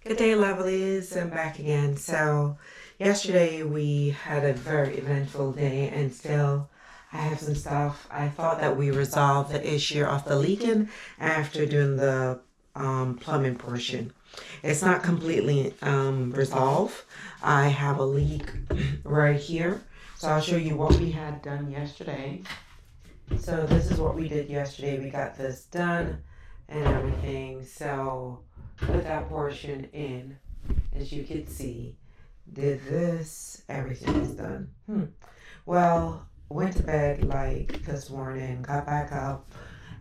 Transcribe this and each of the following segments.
Good day, lovelies. I'm back again. So, yesterday we had a very eventful day, and still I have some stuff. I thought that we resolved the issue of the leaking after doing the plumbing portion. It's not completely resolved. I have a leak right here. So, I'll show you what we had done yesterday. So, this is what we did yesterday. We got this done and everything. So, put that portion in. As you can see, did this, everything is done. Well, went to bed like this morning, got back up,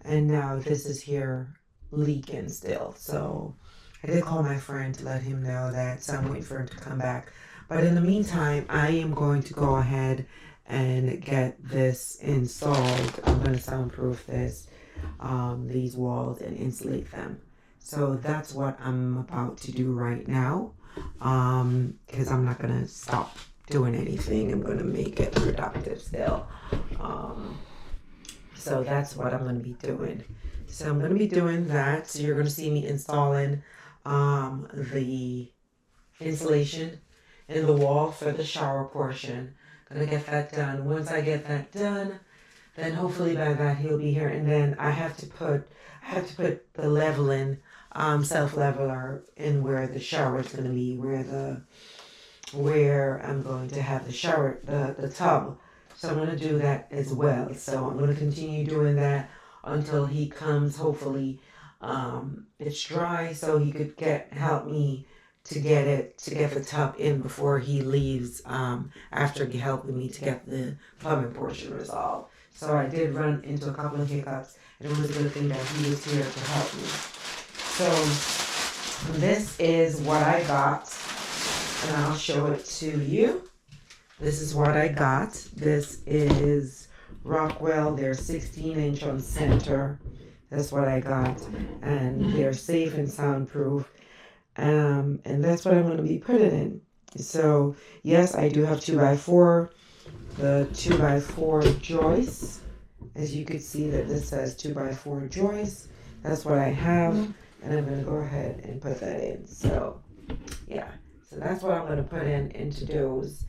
and now this is here leaking still. So I did call my friend to let him know that, so I'm waiting for him to come back. But in the meantime, I am going to go ahead and get this installed. I'm going to soundproof these walls and insulate them. So that's what I'm about to do right now. Because I'm not gonna stop doing anything. I'm gonna make it productive still. So that's what I'm gonna be doing. So I'm gonna be doing that. So you're gonna see me installing the insulation in the wall for the shower portion. Gonna get that done. Once I get that done, then hopefully by that he'll be here. And then I have to put the leveling self leveler in where the shower is going to be, where I'm going to have the shower, the tub. So I'm going to do that as well. So I'm going to continue doing that until he comes. Hopefully, it's dry, so he could help me to get the tub in before he leaves. After helping me to get the plumbing portion resolved. So I did run into a couple of hiccups, and it was a good thing that he was here to help me. So this is what I got, and I'll show it to you. This is what I got. This is Rockwell. They're 16-inch on center. That's what I got, and they're safe and soundproof. And that's what I'm going to be putting in. So yes, I do have 2x4. The 2x4 joist. As you can see that this says 2x4 joist. That's what I have. And I'm going to go ahead and put that in. So, yeah. So that's what I'm going to put into those.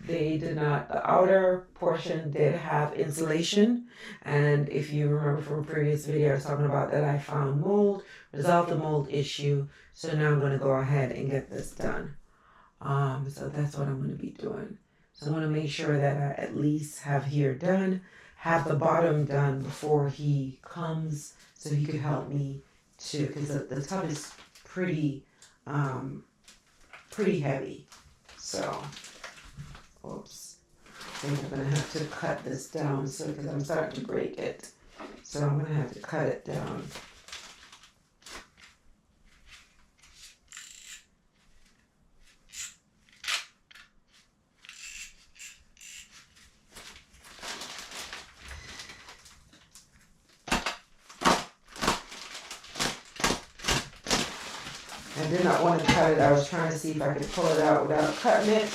They did not, the outer portion did have insulation. And if you remember from a previous video, I was talking about that I found mold, resolved the mold issue. So now I'm going to go ahead and get this done. So that's what I'm going to be doing. So I want to make sure that I at least have here done, have the bottom done before he comes, so he could help me too, because the tub is pretty heavy. So, oops. I think I'm going to have to cut this down because I'm starting to break it. So I'm going to have to cut it down. I did not want to cut it. I was trying to see if I could pull it out without cutting it,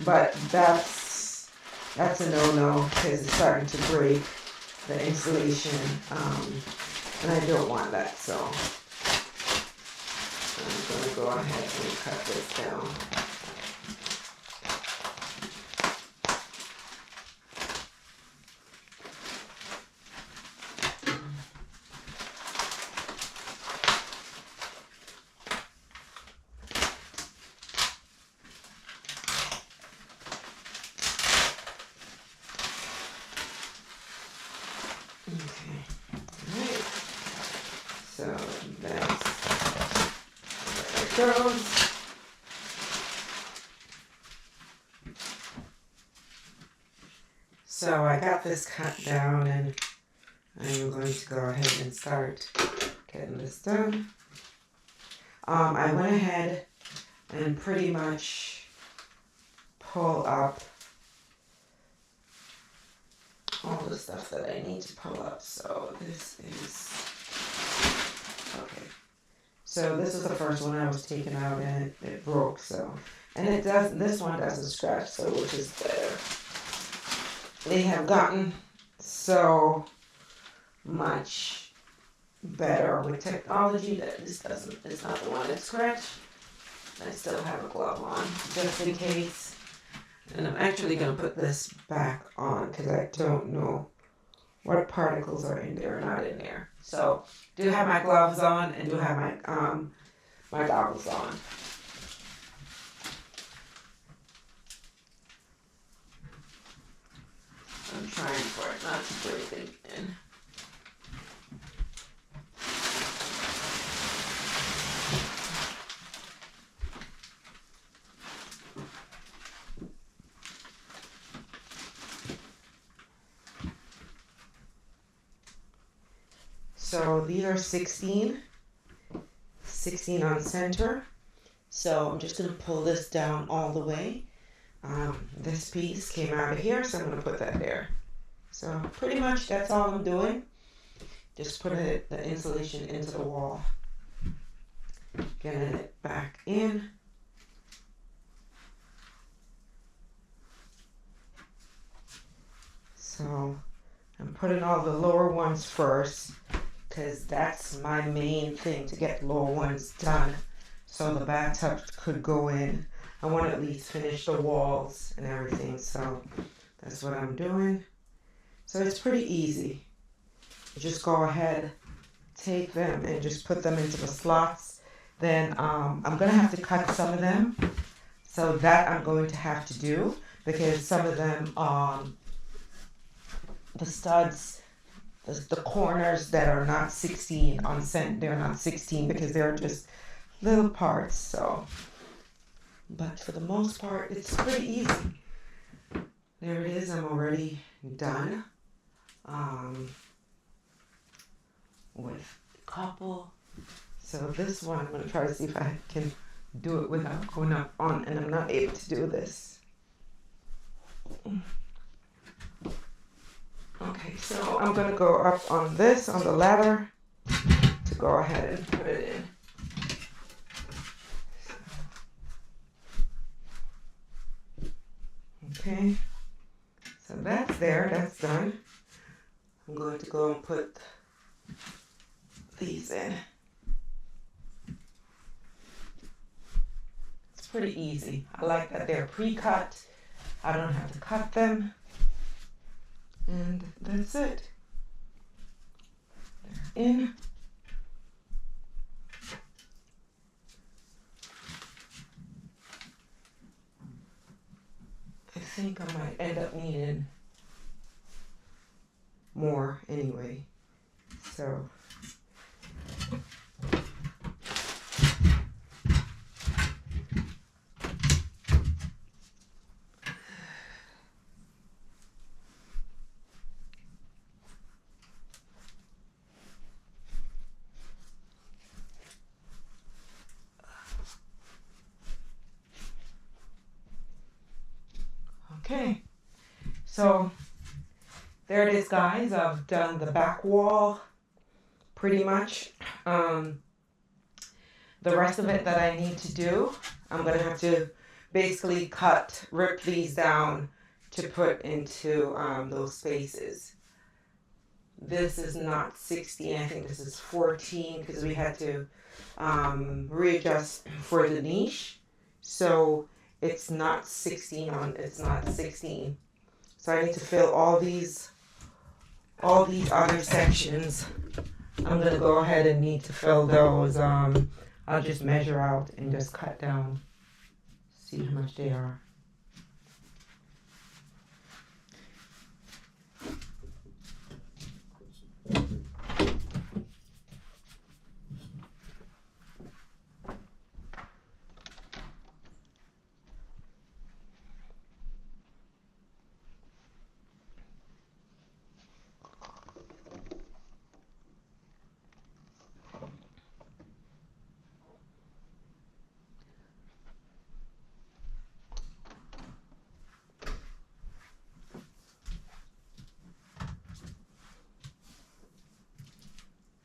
but that's a no-no because it's starting to break the insulation, and I don't want that. So I'm going to go ahead and cut this down. Okay, alright, so that's where it goes. So I got this cut down, and I'm going to go ahead and start getting this done. I went ahead and pretty much pull up all the stuff that I need to pull up. So this is okay. So this is the first one I was taking out, and it broke. So, and it does. This one doesn't scratch, so which is better. They have gotten so much better with technology that this doesn't. It's not the one that scratched. I still have a glove on just in case. And I'm actually going to put this back on because I don't know what particles are in there or not in there. So do have my gloves on and do have my goggles on. I'm trying for it not to breathe in. So these are 16 on center. So I'm just going to pull this down all the way. This piece came out of here, so I'm going to put that there. So pretty much that's all I'm doing. Just put the insulation into the wall. Getting it back in. So I'm putting all the lower ones first, because that's my main thing, to get the lower ones done so the bathtub could go in. I want to at least finish the walls and everything, so that's what I'm doing. So it's pretty easy. You just go ahead, take them and just put them into the slots. Then I'm going to have to cut some of them, so that I'm going to have to do, because some of them, the studs, the corners that are not 16 on cent, they're not 16 because they're just little parts. So, but for the most part, it's pretty easy. There it is. I'm already done with a couple. So this one, I'm going to try to see if I can do it without going up on, and I'm not able to do this. Okay, so I'm going to go up on this, on the ladder, to go ahead and put it in. Okay, so that's there, that's done. I'm going to go and put these in. It's pretty easy. I like that they're pre-cut. I don't have to cut them. And that's it. They're in. I think I might end up needing more anyway. So okay, so there it is, guys. I've done the back wall pretty much. The rest of it that I need to do, I'm going to have to basically rip these down to put into those spaces. This is not 16, I think this is 14, because we had to readjust for the niche. So it's not 16 it's not 16. So I need to fill all these other sections. I'm going to go ahead and need to fill those. I'll just measure out and just cut down, see how much they are.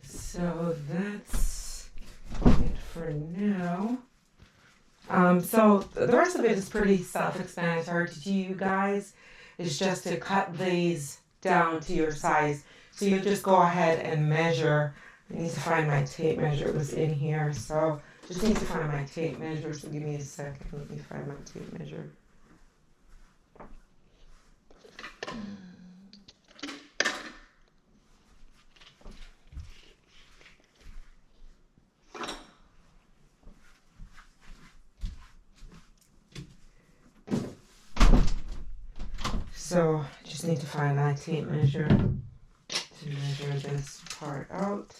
So that's it for now. So the rest of it is pretty self-explanatory to you guys. It's just to cut these down to your size. So you just go ahead and measure. I need to find my tape measure. It was in here. So Just need to find my tape measure, so give me a second. Let me find my tape measure. So just need to find my tape measure to measure this part out.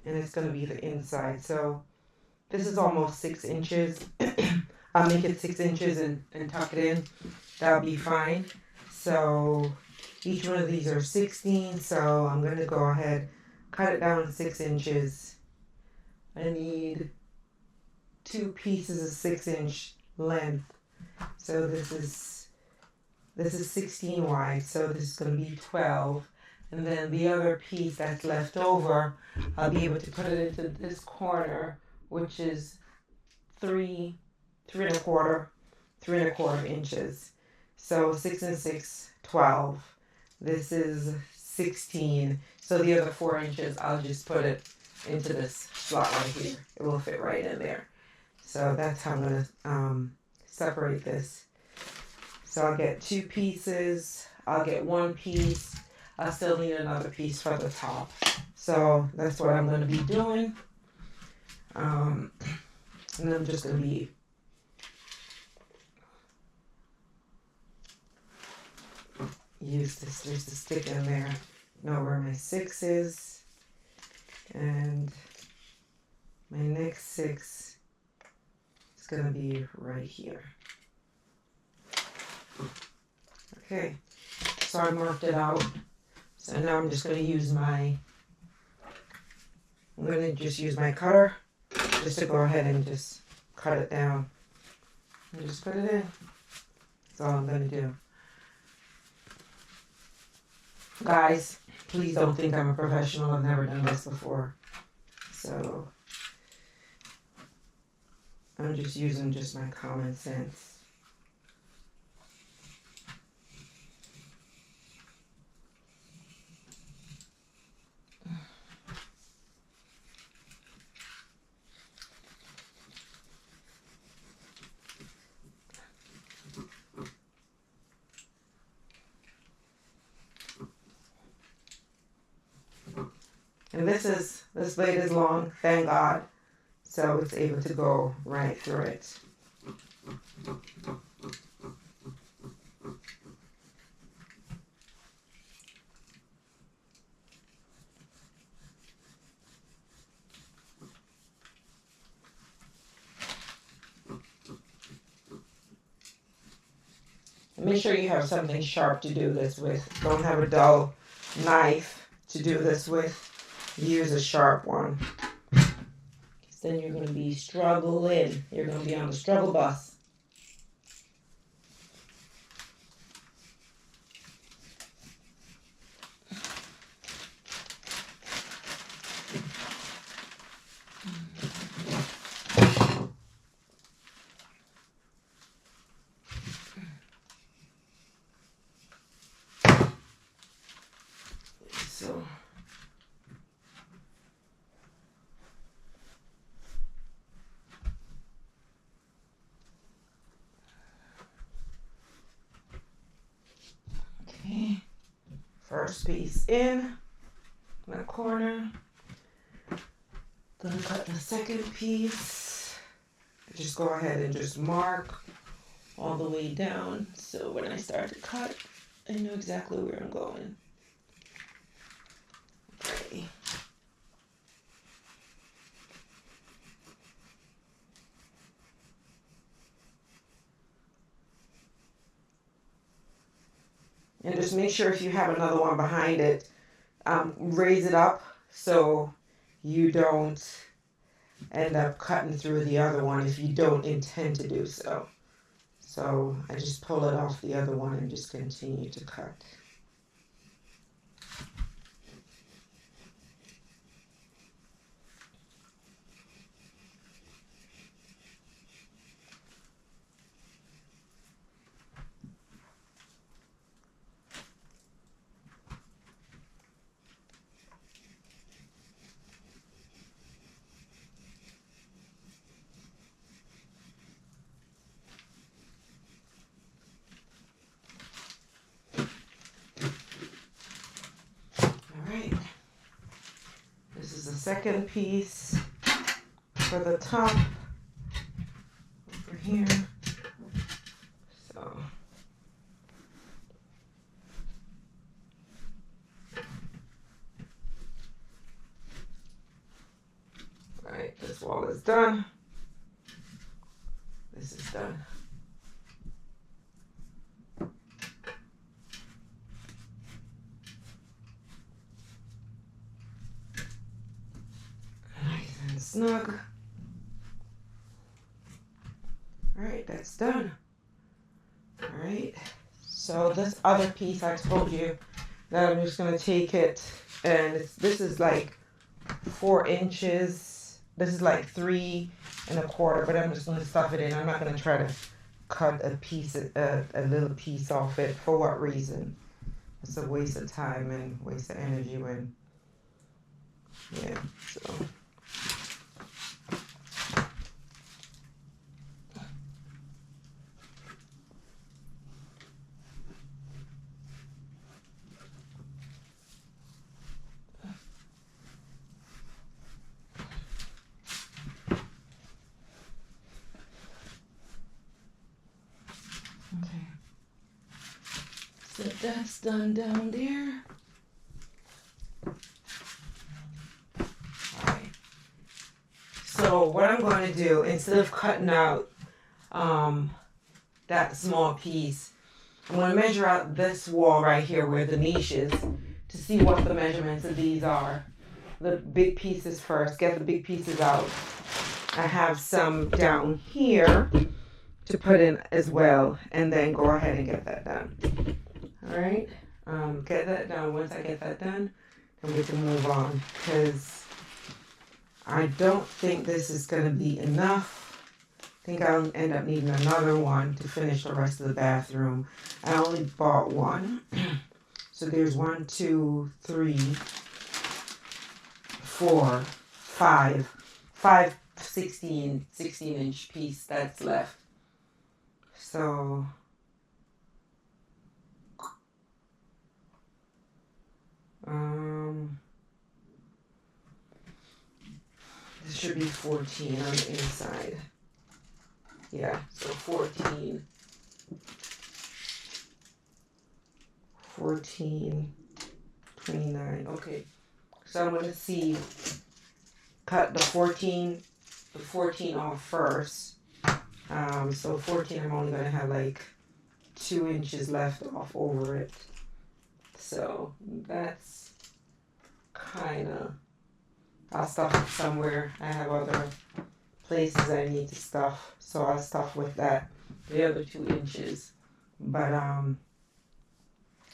And it's going to be the inside. So this is almost 6 inches. I'll make it 6 inches and tuck it in. That'll be fine. So each one of these are 16. So I'm going to go ahead, cut it down to 6 inches. I need 2 pieces of 6-inch length. So this is 16 wide. So this is going to be 12. And then the other piece that's left over, I'll be able to put it into this corner, which is 3 and a quarter inches. So 6 and 6, 12. This is 16. So the other 4 inches, I'll just put it into this slot right here. It will fit right in there. So that's how I'm going to separate this. So I'll get 2 pieces. I'll get 1 piece. I still need another piece for the top. So that's what I'm going to be doing. And I'm just going to be use this just to stick in there. Know where my 6 is. And my next 6 is going to be right here. Okay. So I marked it out. So now I'm just going to use my cutter just to go ahead and just cut it down. And just put it in. That's all I'm going to do. Guys, please don't think I'm a professional. I've never done this before. So I'm just using just my common sense. And this blade is long, thank God, so it's able to go right through it. Make sure you have something sharp to do this with. Don't have a dull knife to do this with. Use a sharp one. Then you're going to be struggling. You're going to be on the struggle bus. So okay, first piece in the corner. Gonna cut the second piece. Just go ahead and just mark all the way down, so when I start to cut, I know exactly where I'm going. Okay. And just make sure if you have another one behind it, raise it up so you don't end up cutting through the other one if you don't intend to do so. So I just pull it off the other one and just continue to cut. second piece for the top over here. So right, this wall is done. This is done. Nice and snug. All right, that's done. All right, so this other piece I told you that I'm just gonna take it, and this is like 4 inches. This is like 3 1/4, but I'm just gonna stuff it in. I'm not gonna try to cut a piece, a little piece off it. For what reason? It's a waste of time and waste of energy when, yeah, so. Okay, so that's done down there. All right. So what I'm going to do, instead of cutting out that small piece, I'm going to measure out this wall right here where the niche is to see what the measurements of these are. The big pieces first, get the big pieces out. I have some down here to put in as well, and then go ahead and get that done. All right, get that done. Once I get that done, then we can move on, because I don't think this is going to be enough. I think I'll end up needing another one to finish the rest of the bathroom. I only bought one. So there's 1, 2, 3, 4, 5 16-inch piece that's left. So this should be 14 on the inside. Yeah, so 14, 29. Okay, so I'm going to cut the 14 off first. So 14, I'm only going to have like 2 inches left off over it. So that's kind of, I'll stuff it somewhere. I have other places I need to stuff, so I'll stuff with that, the other 2 inches. But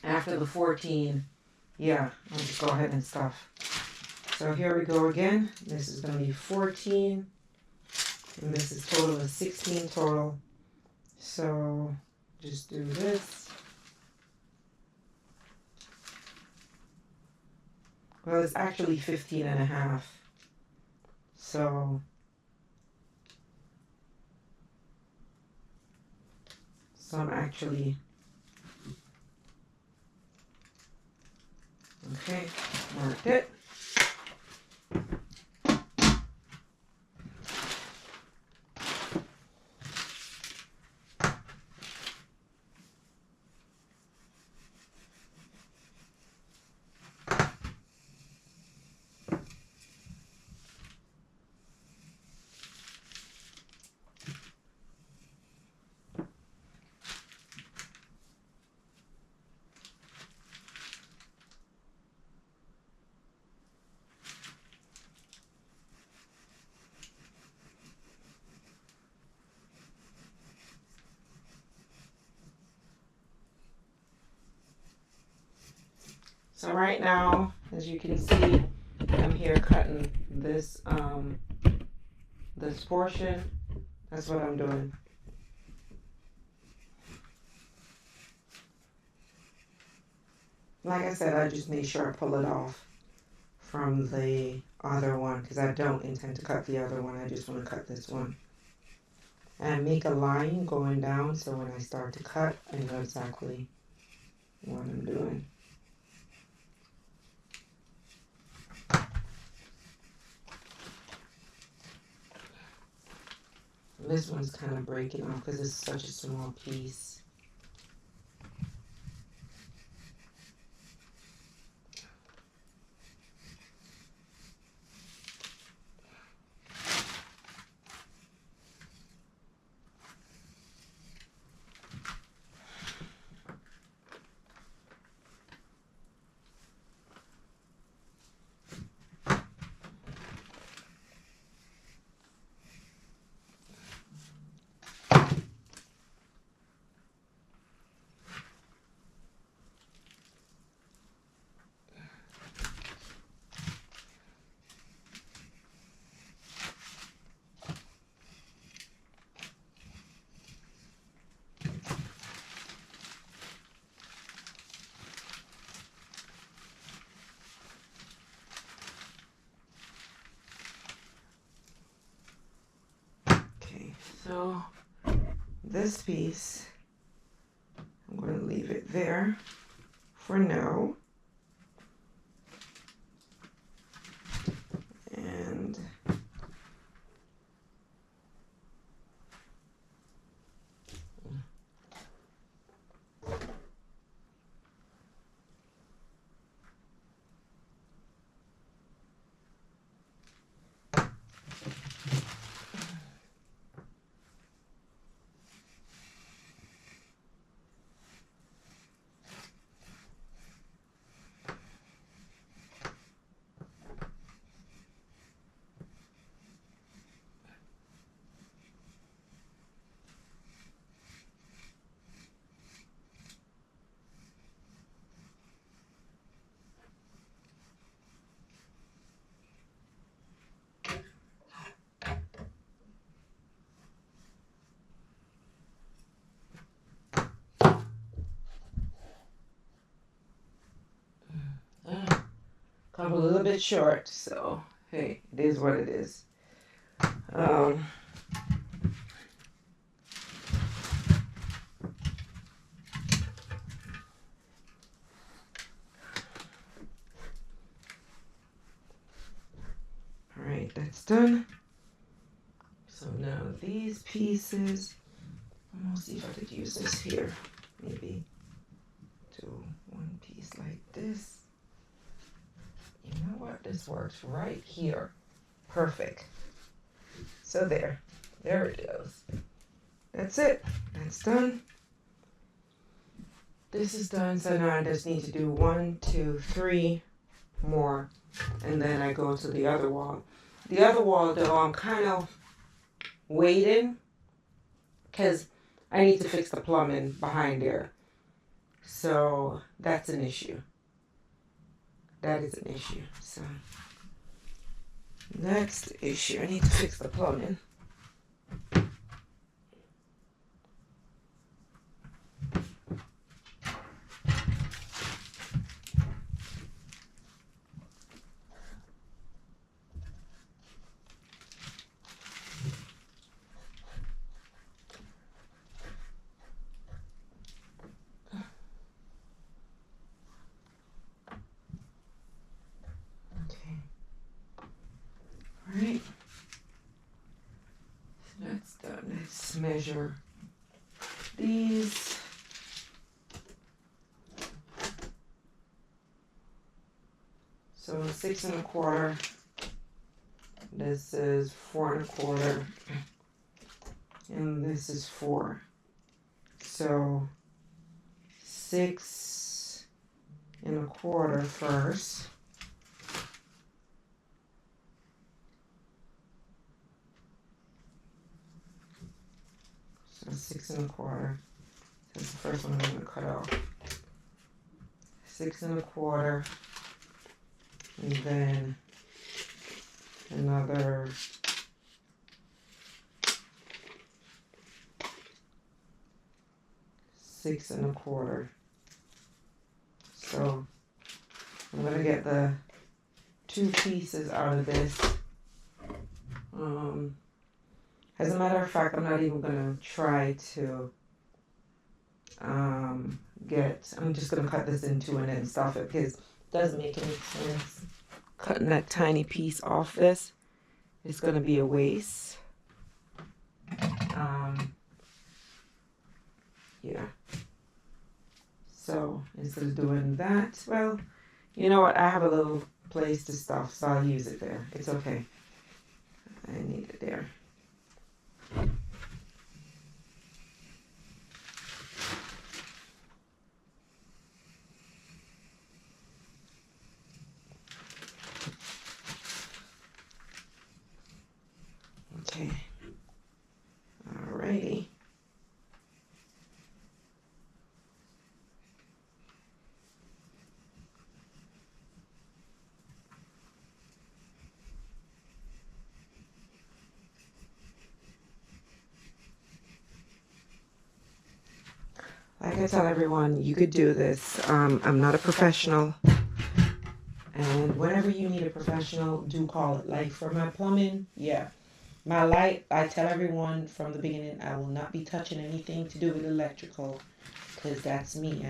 after the 14, yeah, I'll just go ahead and stuff. So here we go again. This is going to be 14, and this is total of 16 total. So just do this. Well, it's actually 15.5. So I'm actually, okay, marked it. So right now, as you can see, I'm here cutting this this portion. That's what I'm doing. Like I said, I just made sure I pull it off from the other one, because I don't intend to cut the other one. I just want to cut this one. And make a line going down, so when I start to cut, I know exactly what I'm doing. This one's kind of breaking off because it's such a small piece. So this piece, I'm going to leave it there for now. And come a little bit short, so hey, it is what it is. Alright, that's done. So now these pieces, I'm gonna see if I could use this here. Maybe do one piece like this. You know what? This works right here. Perfect. So there it goes. That's it. That's done. This is done. So now I just need to do 1, 2, 3 more, and then I go to the other wall. The other wall, though, I'm kind of waiting because I need to fix the plumbing behind there. So that's an issue. That is an issue. So next issue, I need to fix the plumbing. Alright, so that's done. Let's measure these. So 6 1/4. This is 4 1/4. And this is 4. So 6 1/4 first. So 6 1/4. That's the first one I'm going to cut off. 6 1/4. And then another 6 1/4. So I'm going to get the 2 pieces out of this. As a matter of fact, I'm not even going to try to I'm just going to cut this in 2 and then stuff it because it doesn't make any sense. Cutting that tiny piece off this is going to be a waste. Yeah. So instead of doing that, well, you know what? I have a little place to stuff, so I'll use it there. It's okay. I need it there. Okay. Alrighty. Like I tell everyone, you could do this. I'm not a professional. And whenever you need a professional, do call it. Like for my plumbing, yeah. My light, I tell everyone from the beginning, I will not be touching anything to do with electrical. Because that's me.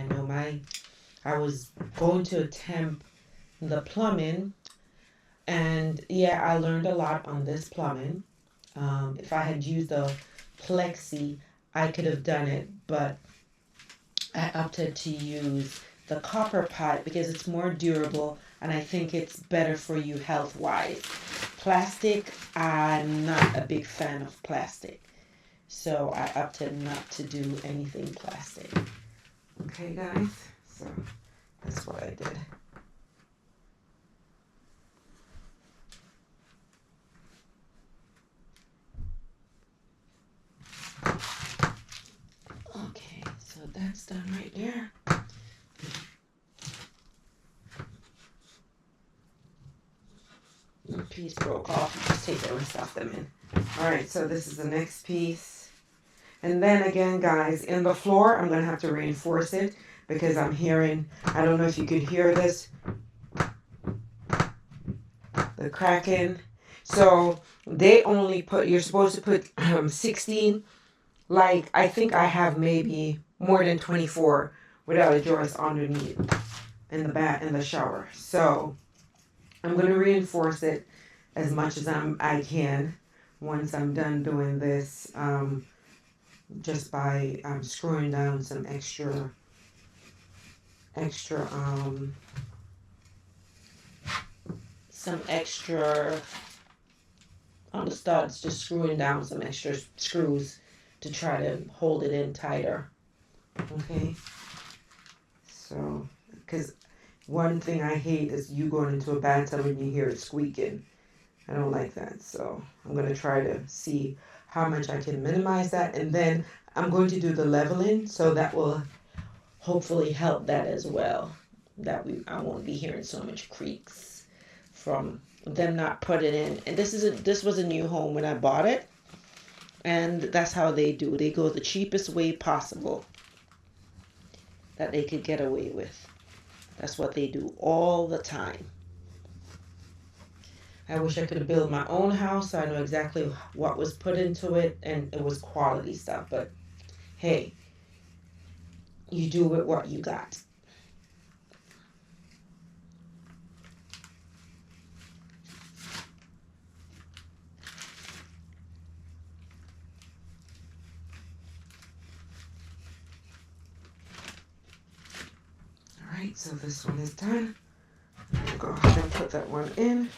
I was going to attempt the plumbing. And yeah, I learned a lot on this plumbing. If I had used the plexi, I could have done it. But I opted to use the copper pipe because it's more durable and I think it's better for you health wise. Plastic, I'm not a big fan of plastic. So I opted not to do anything plastic. Okay, guys? So that's what I did. Okay, so that's done right there. The piece broke off. Just take them and stuff them in. Alright, so this is the next piece. And then again, guys, in the floor, I'm going to have to reinforce it because I'm hearing, I don't know if you could hear this, the cracking. So they only put, you're supposed to put 16. Like, I think I have maybe more than 24 without a joist underneath in the shower. So I'm going to reinforce it as much as I can once I'm done doing this, just by screwing down some extra on the studs, just screwing down some extra screws to try to hold it in tighter. Okay, so because one thing I hate is you going into a bathtub and you hear it squeaking. I don't like that, so I'm going to try to see how much I can minimize that, and then I'm going to do the leveling, so that will hopefully help that as well. I won't be hearing so much creaks from them not putting in. And this was a new home when I bought it, and that's how they do. They go the cheapest way possible that they could get away with. That's what they do all the time. I wish I could have built my own house so I know exactly what was put into it and it was quality stuff. But hey, you do with what you got. Alright, so this one is done. I'll go ahead and put that one in.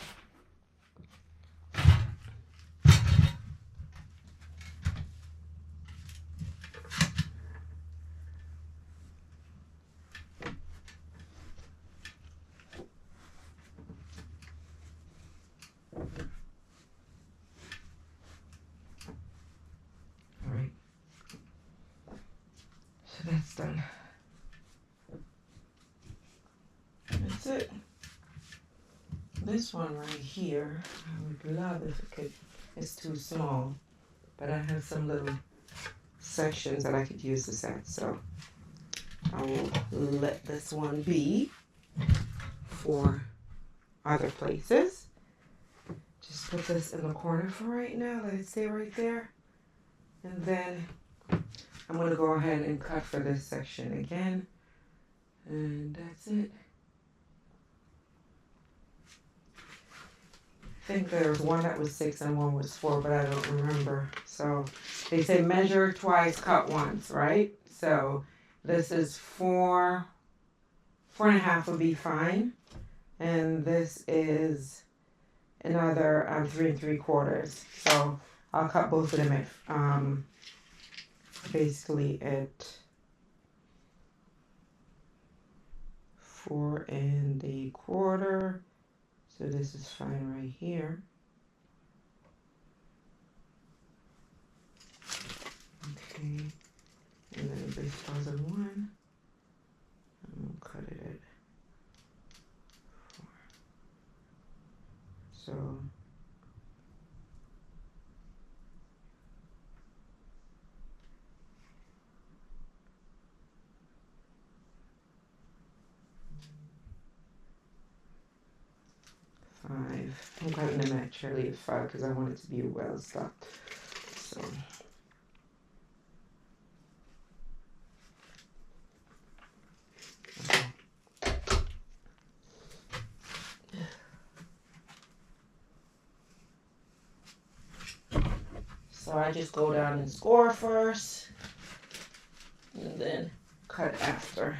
Alright. So that's done. That's it. This one right here, I would love if it could, it's too small, but I have some little sections that I could use this at, so I will let this one be for other places. Just put this in the corner for right now, let it stay right there, and then I'm going to go ahead and cut for this section again, and that's it. think there was one that was 6 and one was 4, but I don't remember. So they say measure twice, cut once, right? So this is 4.5 would be fine, and this is another 3 3/4. So I'll cut both of them at basically at 4 1/4. So this is fine right here. Okay, and then this goes on 1. I'll cut it at 4. So five. I'm cutting them actually at 5 because I want it to be well stuck. So So I just go down and score first, and then cut after.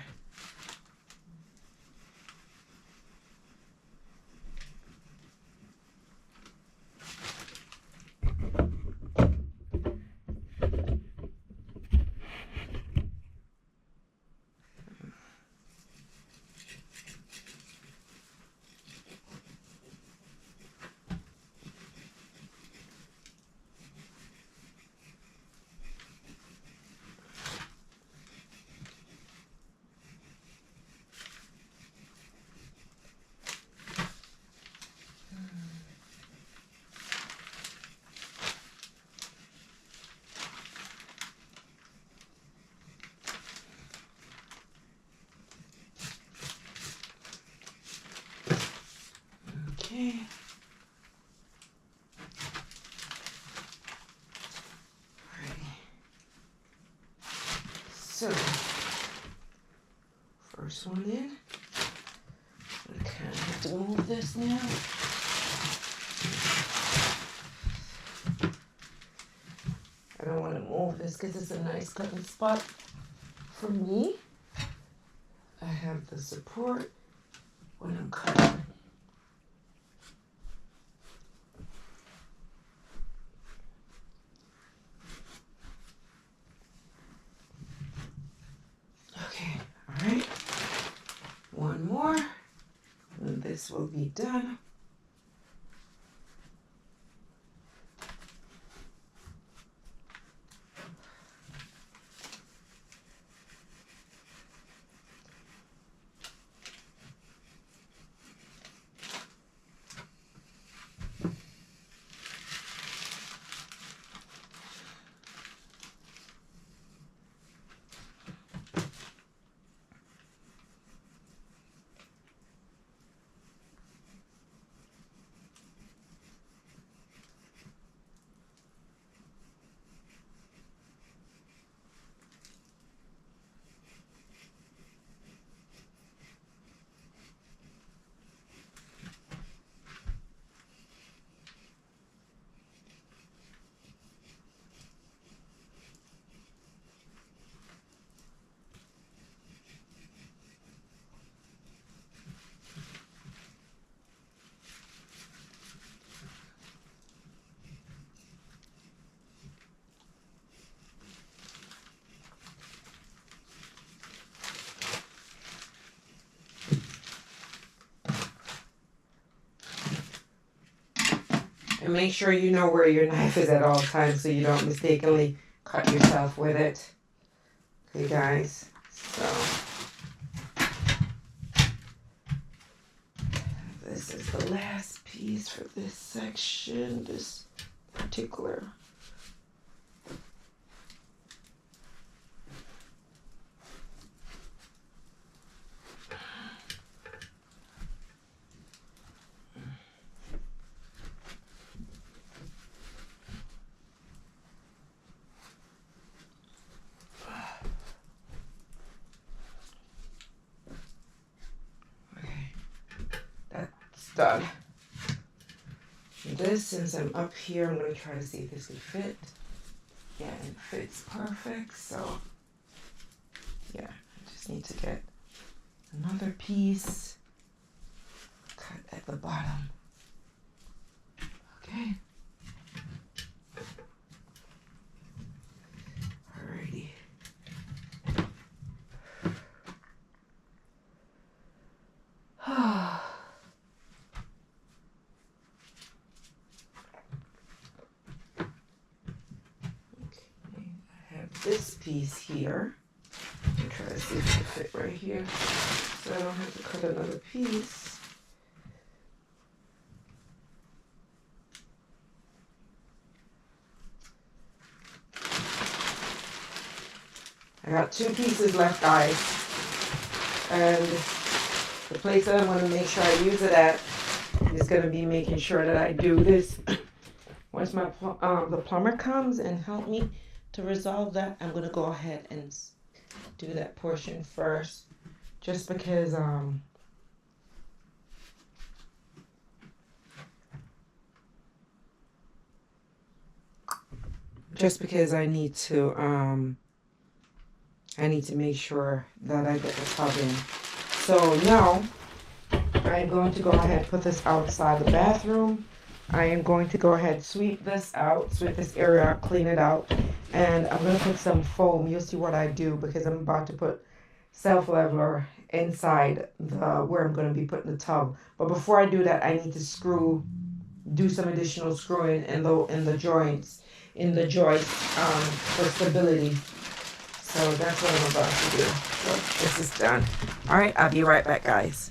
Okay. So, first one in. I kind of have to move this now. I don't want to move this because it's a nice cutting spot for me. I have the support when I'm cutting. Okay, all right. One more, and this will be done. And make sure you know where your knife is at all times so you don't mistakenly cut yourself with it. Okay, guys. So this is the last piece for this section, this particular. Done. this, since I'm up here, I'm going to try to see if this will fit. Yeah, it fits perfect. So yeah, I just need to get another piece cut at the bottom. Okay. Alrighty. This piece here. I'm trying to see if it can fit right here, so I don't have to cut another piece. I got 2 pieces left, guys, and the place that I'm going to make sure I use it at is going to be making sure that I do this. Once my the plumber comes and help me to resolve that, I'm going to go ahead and do that portion first, just because I need to make sure that I get the tub in. So now I'm going to go ahead and put this outside the bathroom. I am going to go ahead, sweep this area out, clean it out, and I'm going to put some foam. You'll see what I do, because I'm about to put self-leveler inside where I'm going to be putting the tub. But before I do that, I need to do some additional screwing in the joints, for stability. So that's what I'm about to do. So this is done. All right, I'll be right back, guys.